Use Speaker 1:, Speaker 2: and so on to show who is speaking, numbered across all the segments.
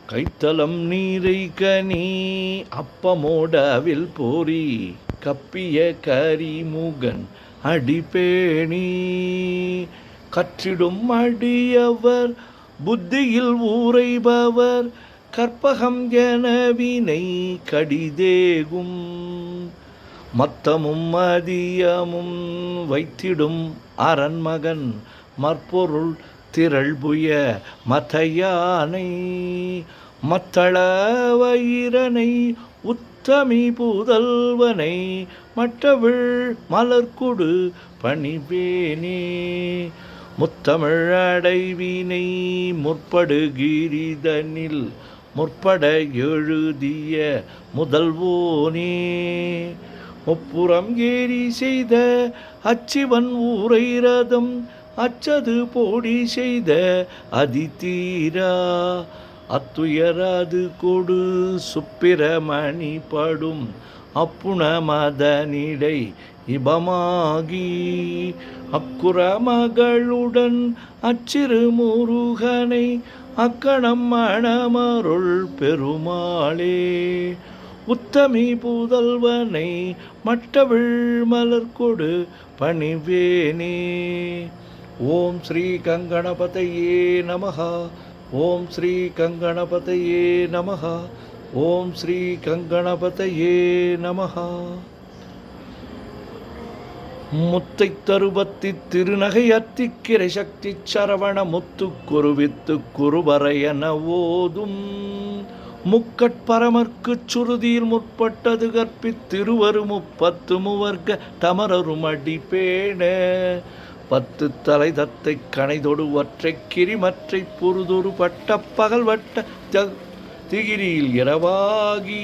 Speaker 1: கைத்தலம் நீரை கனி அப்பமோடவில் போரி கப்பிய கரிமுகன் அடிபேணி கற்றிடும் அடியவர் புத்தியில் ஊரைபவர் கற்பகம் எனவினை கடிதேகும் மத்தமும் மதியமும் வைத்திடும் அரண்மகன் மற்பொருள் திரள்புய மதையானை மத்தள வயிரனை உத்தமி புதல்வனை மற்றவிழ் மலர்கொடு பணிவேனே முத்தமிழ் அடைவினை முற்படுகிரிதனில் முற்பட எழுதிய முதல்வோனே முப்புறம் ஏறி செய்த அச்சிவன் ஊரை ரதம் அச்சது போடி செய்த அதிதீரா அத்துயராது கொடு சுப்பிரமணி படும் அப்புண மதனிடை இபமாகி அக்குற மகளுடன் அச்சிறு முருகனை அக்கணம் மணமருள் பெருமாளே உத்தமி புதல்வனை மற்றவிழ் மலர்கொடு பணிவேனே. ஓம் ஸ்ரீ கங்கணபதையே நமஹ. ஓம் ஸ்ரீ கங்கணபதையே நமஹ. ஓம் ஸ்ரீ கங்கணபதையே நமஹ. முத்தை தருபத்தி திருநகை அத்திக்கிரை சக்தி சரவண முத்து குருவித்து குருவரையன ஓதும் முக்கட்பரமர்க்கு சுருதியில் முற்பட்டது கற்பித்திருவரு முப்பத்து மூவர்க்க தமரரும் அடிபேண பத்து தலை தத்தை கணைதொடு ஒற்றை கிரிமற்றை பொருதொரு பட்ட பகல் வட்ட திகிரியில் இரவாகி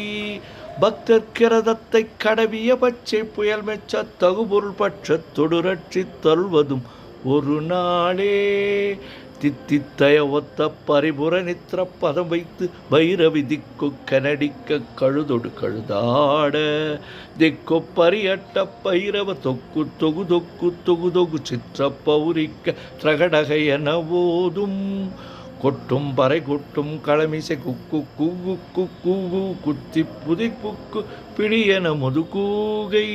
Speaker 1: பக்தர்கிரதத்தை கடவிய பச்சை புயல் மெச்ச தகுபொருள் பற்ற தொடுரட்சி தருள்வதும் ஒரு நாளே தித்தித்தய ஒத்த பரிபுர நித்திர பதம் வைத்து பைரவி திக்கு கனடிக்க கழுதொடு கழுதாட திக்கு பரியட்ட பைரவ தொக்கு தொகு தொக்கு தொகு தொகு சித்திர பௌரிக்க திரகடகை என ஓதும் கொட்டும் பறை கொட்டும் களமிசை குக்கு கூகு குக்கூகு குத்தி புதி புக்கு பிடியென முது கூகை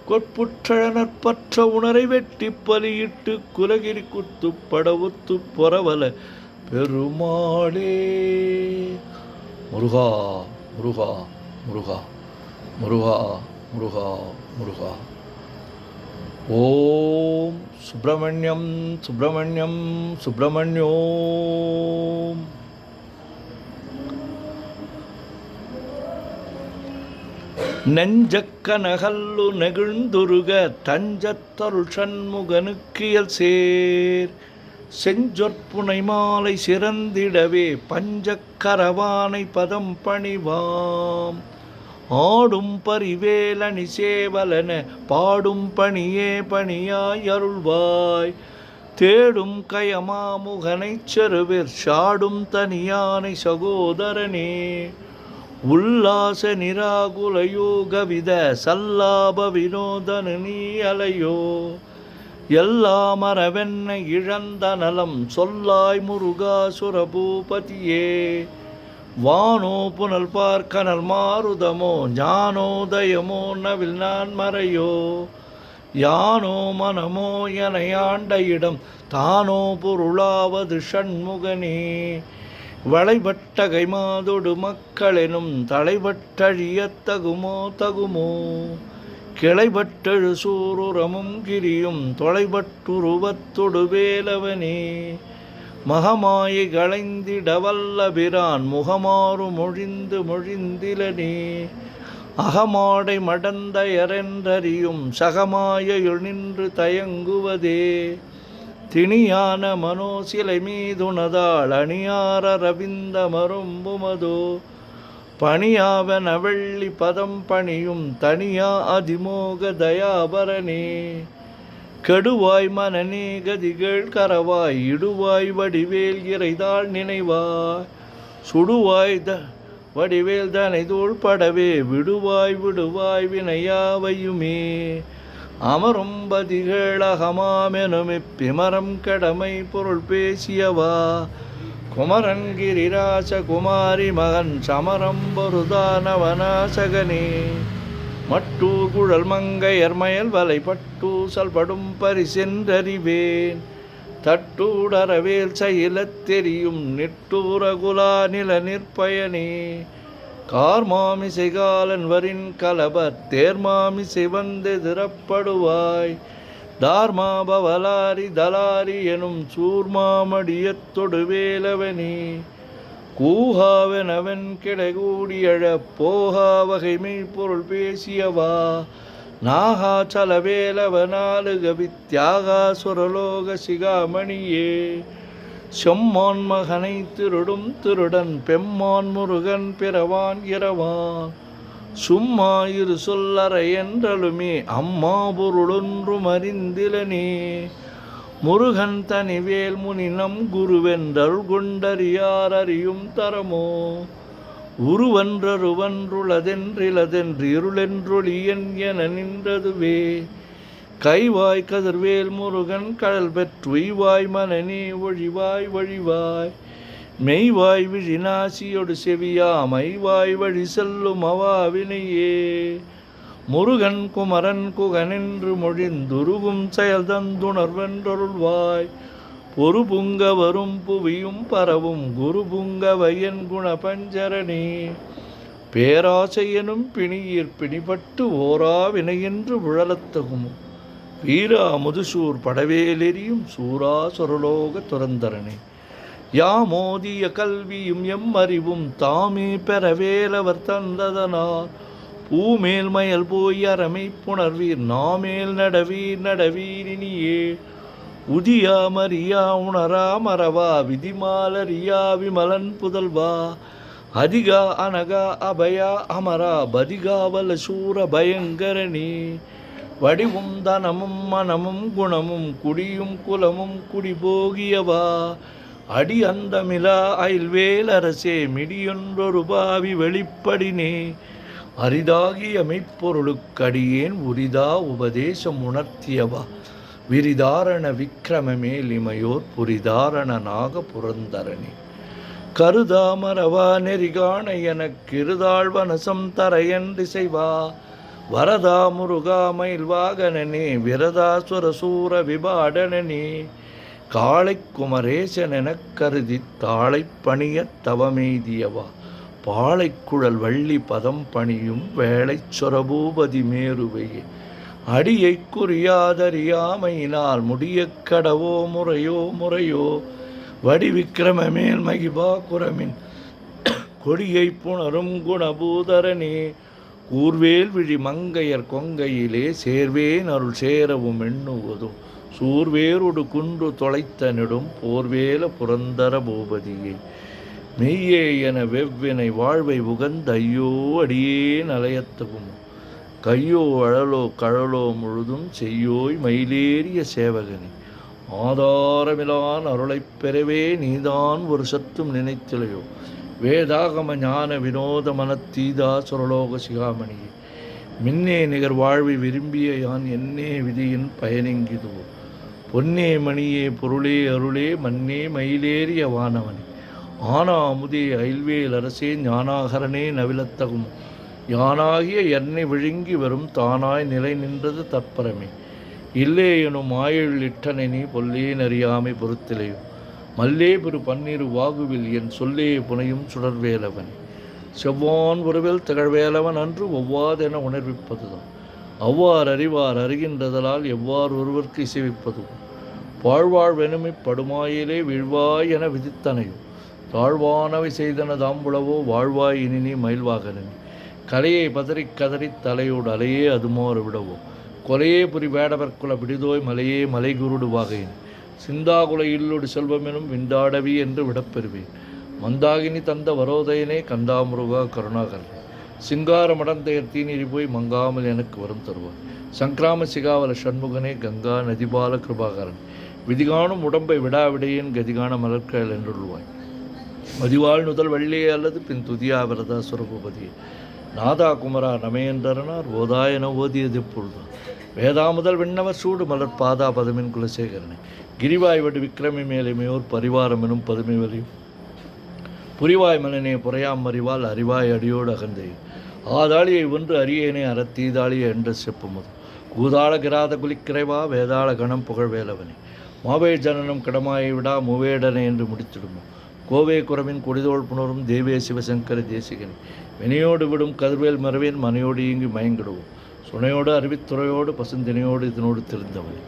Speaker 1: கொட்புற்றழனற்பற்ற உணரை வெட்டி பலியிட்டு குலகிரி குத்து படவுத்து பொறவல பெருமாளே. முருகா முருகா முருகா முருகா முருகா முருகா. ஓம் சுப்பிரமணியம் சுப்பிரமணியம் சுப்பிரமணியோம். நெஞ்சக்கனகல்லு நெகிழ்ந்துருக தஞ்சத்தருள் சண்முகனுக்கியல் சேர் செஞ்சொற்புனை மாலை சிறந்திடவே பஞ்சக்கரவானை பதம் பணிவாம் ஆடும் பரிவேலணி சேவலன பாடும் பணியே பணியாய் அருள்வாய் தேடும் கயமாமுகனைச் செருவிற் சாடும் தனியானை சகோதரனே உல்லாச நிராகுல யோகவித சல்லாப வினோதனு நீ அலையோ எல்லா மரவென்னை இழந்த நலம் சொல்லாய் முருகாசுரபூபதியே வானோ புனல் பார்க்கனல் மாருதமோ ஞானோதயமோ நவில் நான் மறையோ யானோ மனமோ என ஆண்ட இடம் தானோ பொருளாவது ஷண்முகனே வளைபட்ட கைமாதொடு மக்களெனும் தலைபட்டழியத்தகுமோ தகுமோ கிளைபட்டெழு சூருரமும் கிரியும் தொலைபட்டுருவத்தொடு வேலவனே மகமாயை களைந்திட வல்லபிரான் முகமாறு மொழிந்து மொழிந்திலனே அகமாடை மடந்தையரென்றறியும் சகமாயுள் நின்று தயங்குவதே திணியான மனோசிலை மீதுனதாள் அணியார ரவிந்த மரும்புமதோ பணியாவன வெள்ளி பதம் பணியும் தனியா அதிமோக தயாபரனே கெடுவாய் மனநே கதிகள் கரவாய் இடுவாய் வடிவேல் இறைதாள் நினைவாய் சுடுவாய் வடிவேல் தனை தோள்படவே விடுவாய் விடுவாய் வினையாவையுமே அமரும் பதிகளகமாமெனுமிப்பிமரம் கடமை பொருள் பேசியவா குமரன் கிரிராச குமாரி மகன் சமரம்பொருதானவனாசகனே மட்டூர் குழல் மங்கையர் மயல் வலை பட்டூசல் படும் பரிசென்றறிவேன் தட்டூடரவேல் செயலத் தெரியும் நிட்டூர குலா நில நிற்பயனே கார்மாமிசை காலன் வரின் கலபர் தேர்மாமிசை வந்து திறப்படுவாய் தார்மாபவலாரி தலாரி எனும் சூர்மாமடியத் தொடுவேலவனே கூஹாவெனவன் கிடைகூடியழ போகா வகைமை பொருள் பேசியவா நாகா சலவேலவனாலுக வித்யாகா சுரலோக சிகாமணியே செம்மான் மகனை திருடும் திருடன் பெம்மான் முருகன் பிறவான் இரவான் சும்மா இரு சொல்லறை என்றலுமே அம்மா பொருளொன்றும் அறிந்திலனே முருகன் தனிவேல் முனினம் குருவென்றல் கொண்டறியார் அறியும் தரமோ உருவன்றருவன்றுளதென்றிலதென்று இருளென்றொழியன் என நின்றதுவே கைவாய் கதிர்வேல் முருகன் கடல் பெற்றுய்வாய் மனநே ஒழிவாய் வழிவாய் மெய்வாய் விழிநாசியொடு செவியா மைவாய் வழி செல்லும் அவாவினையே முருகன் குமரன் குகனென்று மொழிந்துருகும் செயல் தந்துணர்வென்றருள்வாய் பொறுபுங்க வரும் புவியும் பரவும் குருபுங்க வயன் குண பஞ்சரணே பேராசையனும் பிணியிற் பிணிபட்டு ஓரா வினையென்று உழலத்தகும் வீரா முதுசூர் படவேலெறியும் சூரா சொரலோக துரந்தரனே யாமோதிய கல்வியும் எம் அறிவும் தாமே பெறவேலவர் தந்ததனார் பூமேல் மயல் போய் அறமை புணர்வீர் நாமேல் நடவீர் நடவீரினியே உதியா மரியா உணரா மறவா விதிமாலரியா விமலன் புதல்வா அதிகா அனகா அபயா அமரா பதிகாவல சூர பயங்கரணி வடிவும் தனமும் மனமும் குணமும் குடியும் குலமும் குடிபோகியவா அடி அந்தமிலா அயில்வேலரசே மிடியொன்றொரு பாவி வெளிப்படினே அரிதாகிய மெய்ப்பொருளுக்கடியேன் உரிதா உபதேசம் உணர்த்தியவா விரிதாரண விக்கிரமமேலிமையோர் புரிதாரண நாக புரந்தரணி கருதாமரவா நெறிகாண எனக்கிருதாழ்வனசம் தரையன்றிசைவா வரதா முருகா மயில் வாகனனே விரதாசுர சூர விபாடனனே காளை குமரேசனெனக் கருதி தாளை பணிய தவமெய்தியவா பாளைக்குழல் வள்ளி பதம் பணியும் வேளை சொரபூபதி மேருவையே அடியை குறியாதறியாமையினால் முடிய கடவோ முறையோ முறையோ வடிவிக்கிரமமேல் மகிபா குரமின் கொடியை புணரும் குணபூதரனே கூர்வேல் விழி மங்கையர் கொங்கையிலே சேர்வேன் அருள் சேரவும் எண்ணுவதோ சூர்வேருடு குன்று தொலைத்தனிடும் போர்வேல புரந்தர பூபதியே மெய்யே என வெவ்வினை வாழ்வை உகந்த ஐயோ அடியே நலையத்தகும் கையோ அழலோ கழலோ முழுதும் செய்யோய் மயிலேறிய சேவகனே ஆதாரமிலான் அருளைப் பெறவே நீதான் ஒரு சத்தும் நினைத்திலையோ வேதாகம ஞான வினோத மனத்தீதா சுரலோக சிகாமணியே மின்னே நிகர் வாழ்வை விரும்பிய யான் என்னே விதியின் பயனெங்கிதுவோ பொன்னே மணியே பொருளே அருளே மன்னே மயிலேறிய வானவனே ஆனா அமுதே அயில்வேல் அரசே ஞானாகரனே நவிலத்தகும் யானாகிய எண்ணெய் விழுங்கி வரும் தானாய் நிலை நின்றது தற்பரமே இல்லே எனும் ஆயுள் இட்டனை நீ பொல்லே நறியாமை பொறுத்திலையோ மல்லே பெரு பன்னிரு வாகுவில் என் சொல்லே புனையும் சுடர்வேலவன் செவ்வான் ஒருவில் திகழ்வேலவன் அன்று ஒவ்வாதென உணர்விப்பதுதான் அவ்வாறு அறிவார் அறிகின்றதலால் எவ்வாறு ஒருவர்க்கு இசைவிப்பதும் வாழ்வாழ்வெனுமை படுமாயிலே வீழ்வாய் என விதித்தனையோ தாழ்வானவை செய்தன தாம்புளவோ வாழ்வாய் இனி மயில்வாகனே கலையை பதறிக் கதறித் தலையோடு அலையே அதுமாறு விடவோ கொலையே புரி வேடவர்குல விடுதோய் மலையே மலை குருடு வாகையின் சிந்தாகுல இல்லொடு செல்வமெனும் விண்டாடவி என்று விடப்பெறுவேன் மந்தாகினி தந்த வரோதயனே கந்தாமுருகா கருணாகரனே சிங்கார மடந்தையர் தீநீரி போய் மங்காமல் எனக்கு வரும் தருவார் சங்கிராம சிகாவல சண்முகனே கங்கா நதிபால கிருபாகரன் விதிகாணும் உடம்பை விடாவிடையேன் கதிகான மலர்கயல் என்றுள்வாய் மதிவாழ் நுதல் வள்ளியே அல்லது பின் துதியா விரதா சுரபூபதியே நாதா குமரா நமையன்றனார் ஓதாயன ஓதியது எப்பொழுதும் வேதா முதல் விண்ணவர் சூடு மலர் பாதா பதமின் குலசேகரனை கிரிவாய் வடு விக்ரமி மேலைமையோர் பரிவாரம் எனும் பதுமை வலியும் புரிவாய் மனனே புறையாம் அறிவால் அறிவாய் அடியோடு அகந்தே ஆதாளியை ஒன்று அரியேனே அறத்தீதாளியை என்று செப்புமுது கூதாள கிராத குலிக்கிறைவா வேதாள கணம் புகழ் வேலவனே மாவே ஜனனம் கடமாயை விடா மூவேடனே என்று முடித்திடுமோ கோவே குரவின் கொடிதோள் புணரும் தேவே சிவசங்கர தேசிகன் வினையோடு விடும் கதிர்வேல் மரவேன் மனையோடு இங்கு மயங்கிடுவோம் சுனையோடு அறிவித்துறையோடு பசுந்தினையோடு இதனோடு திருந்தவனே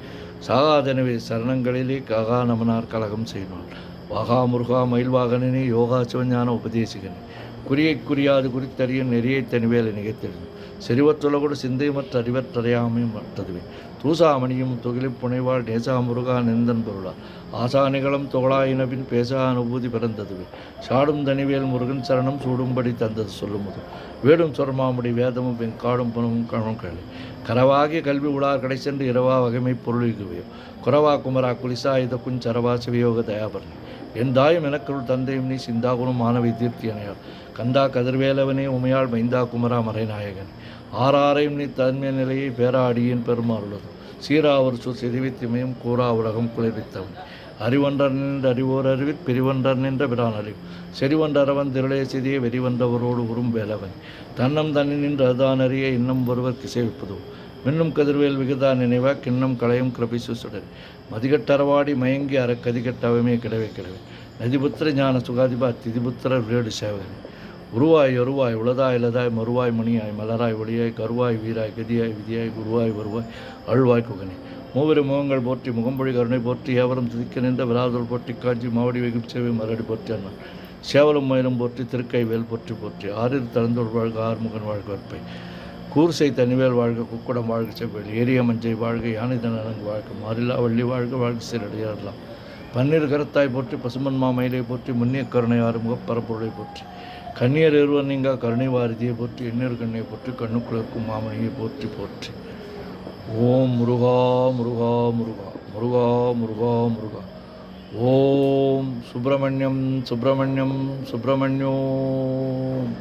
Speaker 1: சாகாதனவே சரணங்களிலே காகா நமனார் கலகம் செய்வான் வாகா முருகா மயில்வாகனே யோகா சிவஞான உபதேசிகனே குறியை குறியாது குறித்தறிய நெறியை தனிவேலை நிகழ்த்திடும் செறிவத்துலகோடு சிந்தை மற்ற அறிவற்றறையாமையும் மற்றதுவே தூசாமணியும் தொகிலும் புனைவாள் நேசா முருகா நெந்தன் பொருளா ஆசா நிகழம் தொகளாயினபின் பேசா அனுபூதி பிறந்ததுவே சாடும் தனிவேல் முருகன் சரணம் சூடும்படி தந்தது சொல்லுமுது வேடும் சொர்மாமுடி வேதமும் பெண் காடும் புனமும் கணம் கழி கரவாகிய கல்வி உளார் கடை சென்று இரவா வகைமை பொருளிகுவையோ குறவா குமரா குலிசா இதக்குஞ் சரவா சிவயோக தயாபரணி என் தாயும் எனக்குள் தந்தையும் நீ சிந்தாகுணம் மாணவி தீர்த்தி அணையாள் கந்தா கதிர்வேலவனே உமையாள் மைந்தா குமரா மறைநாயகன் ஆறாரையும் நீ தன்மைய நிலையை பேராடியின் பெருமாறுள்ளது சீராவர் சிதைவித்திமையும் கூறா உலகம் குளிர்வித்தவன் அறிவொன்றர் நின்ற அறிவோர் அறிவிற் பிரிவொன்றர் நின்ற பிரான் அறிவு செறிவொன்றரவன் திரளே சிதிய வெறிவன்றவரோடு உறும் வேலவன் தன்னம் தன்னி நின்று அதுதான் அறிய இன்னும் ஒருவர் கிசைவிப்பதோ மின்னும் கதிர்வேல் விகுதா நினைவா கிண்ணம் களையும் கிரபிசு சுடர் மதிகட்டரவாடி மயங்கி அற கதிகட்டவமே கிடவே கிடவே நதிபுத்திர ஞான சுகாதிபா திதிபுத்திரர் வேடு சேவகன் உருவாய் ஒருவாய் உளதாய் இலதாய் மறுவாய் மணியாய் மலராய் ஒளியாய் கருவாய் வீராய் கதியாய் விதியாய் குருவாய் வருவாய் அழுவாய் குகனே மூவரு முகங்கள் போற்றி முகம்பொழி கருணை போற்றி ஏவரும் துதிக்க நின்ற விராதல் போற்றி காஞ்சி மாவடி வெகும் சேவை மரடி போற்றி அண்ணன் சேவலும் மயிலும் போற்றி திருக்கை வேல் போற்றி போற்றி ஆறில் தளர்ந்தோர் வாழ்க ஆறுமுகன் வாழ்க வற்பை கூர்சை தனிவேல் வாழ்க குக்குடம் வாழ்க செவ்வேல் ஏரிய மஞ்சை வாழ்க யானை தனங்கு வாழ்க மாறில்லா வள்ளி வாழ்க வாழ்க சீரடியாரலாம் பன்னீர் கருத்தாய் போற்றி பசுமன் மாமயிலை போற்றி முன்னிய கருணை ஆறுமுக பரப்பொருளை போற்றி கண்ணியர் இருவர் நீங்கா கருணை வாரதியை போற்றி எண்ணீர் கண்ணை போற்றி கண்ணுக்குளர்க்கும் மாமணியை போற்றி போற்றி ஓம் முருகா முருகா முருகா முருகா முருகா முருகா ஓம் சுப்பிரமணியம் சுப்பிரமணியம் சுப்பிரமணியோம்